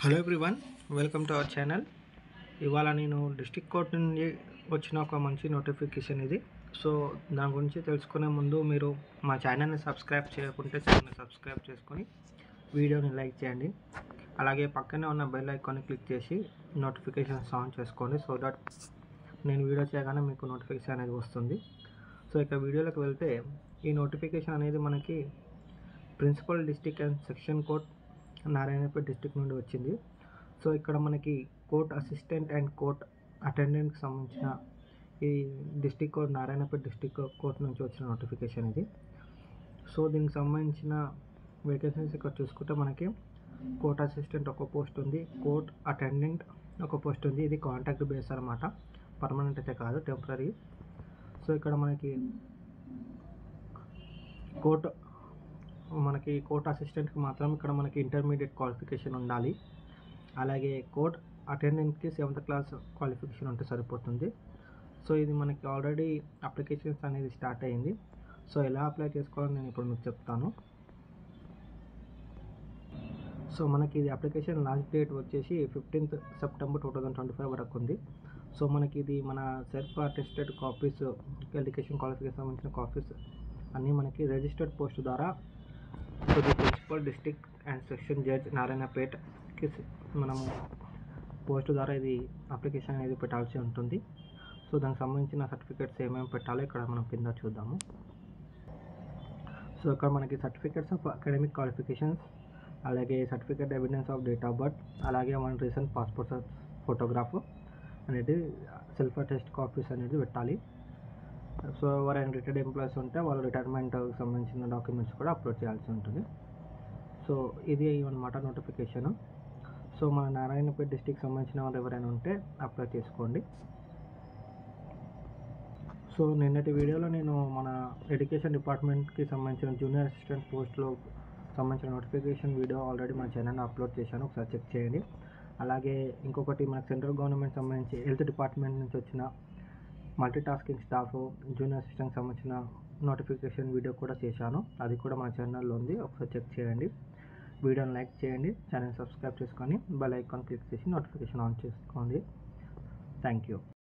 Hello everyone, welcome to our channel. ఇవాళ నేను district court నుండి వచ్చిన ఒక మంచి నోటిఫికేషన్ ఇది. సో దాని గురించి తెలుసుకునే ముందు మీరు మా ఛానల్ని సబ్స్క్రైబ్ చేయకుంటే ఛానల్ని సబ్స్క్రైబ్ చేసుకొని వీడియోని లైక్ చేయండి. అలాగే పక్కనే ఉన్న బెల్ ఐకాన్ని క్లిక్ చేసి నోటిఫికేషన్స్ ఆన్ చేసుకోండి. సో దట్ నేను వీడియో చేయగానే మీకు నోటిఫికేషన్ అనేది వస్తుంది. సో ఇక వీడియోలోకి వెళ్తే, ఈ నోటిఫికేషన్ అనేది మనకి principal district and section court Narayanpet district నుండి వచ్చింది. సో ఇక్కడ మనకి కోర్ట్ అసిస్టెంట్ అండ్ కోర్ట్ అటెండెంట్కి సంబంధించిన ఈ district court Narayanpet district court నుంచి వచ్చిన నోటిఫికేషన్ ఇది. సో దీనికి సంబంధించిన వేకెన్సీస్ ఇక్కడ చూసుకుంటే మనకి కోర్ట్ అసిస్టెంట్ ఒక పోస్ట్ ఉంది, కోర్ట్ అటెండెంట్ ఒక పోస్ట్ ఉంది. ఇది కాంట్రాక్ట్ బేస్ అనమాట, పర్మనెంట్ అయితే కాదు, టెంపరీ. సో ఇక్కడ మనకి కోర్ట్ అసిస్టెంట్కి మాత్రం ఇక్కడ మనకి ఇంటర్మీడియట్ క్వాలిఫికేషన్ ఉండాలి. అలాగే కోర్ట్ అటెండెంట్కి 7th క్లాస్ క్వాలిఫికేషన్ ఉంటే సరిపోతుంది. సో ఇది మనకి ఆల్రెడీ అప్లికేషన్స్ అనేది స్టార్ట్ అయ్యింది. సో ఎలా అప్లై చేసుకోవాలని నేను ఇప్పుడు మీకు చెప్తాను. సో మనకి ఇది అప్లికేషన్ లాస్ట్ డేట్ వచ్చేసి 15th సెప్టెంబర్ 2025 వరకు ఉంది. సో మనకి ఇది మన self attested copies, education qualification సంబంధించిన కాపీస్ అన్నీ మనకి రిజిస్టర్డ్ పోస్ట్ ద్వారా principal district and section judge నారాయణపేటకి మనము పోస్ట్ ద్వారా ఇది అప్లికేషన్ అనేది పెట్టాల్సి ఉంటుంది. సో దానికి సంబంధించిన సర్టిఫికేట్స్ ఏమేమి పెట్టాలో ఇక్కడ మనం కింద చూద్దాము. సో ఇక్కడ మనకి సర్టిఫికేట్స్ ఆఫ్ అకాడమిక్ క్వాలిఫికేషన్స్, అలాగే certificate evidence of date of birth, అలాగే మన రీసెంట్ పాస్పోర్ట్ సైజ్ ఫోటోగ్రాఫ్ అనేది, సెల్ఫ్ అటెస్ట్ కాపీస్ అనేది పెట్టాలి. సో ఎవరైనా రిటైర్డ్ ఎంప్లాయీస్ ఉంటే వాళ్ళ రిటైర్మెంట్ సంబంధించిన డాక్యుమెంట్స్ కూడా అప్లోడ్ చేయాల్సి ఉంటుంది. సో ఇది అన్నమాట నోటిఫికేషన్. సో మన నారాయణపేట డిస్ట్రిక్ట్ సంబంధించిన వాళ్ళు ఎవరైనా ఉంటే అప్లై చేసుకోండి. సో నిన్నటి వీడియోలో నేను మన ఎడ్యుకేషన్ డిపార్ట్మెంట్కి సంబంధించిన జూనియర్ అసిస్టెంట్ పోస్ట్లో సంబంధించిన నోటిఫికేషన్ వీడియో ఆల్రెడీ మన ఛానల్లో అప్లోడ్ చేశాను, ఒకసారి చెక్ చేయండి. అలాగే ఇంకొకటి మనకు సెంట్రల్ గవర్నమెంట్ సంబంధించి హెల్త్ డిపార్ట్మెంట్ నుంచి వచ్చిన మల్టీటాస్కింగ్ స్టాఫ్ జూనియర్ అసిస్టెంట్కి సంబంధించిన నోటిఫికేషన్ వీడియో కూడా చేశాను, అది కూడా మన ఛానల్లో ఉంది, ఒకసారి చెక్ చేయండి. వీడియోని లైక్ చేయండి, ఛానల్ సబ్స్క్రైబ్ చేసుకొని బెల్ ఐకాన్ క్లిక్ చేసి నోటిఫికేషన్ ఆన్ చేసుకోండి. Thank you.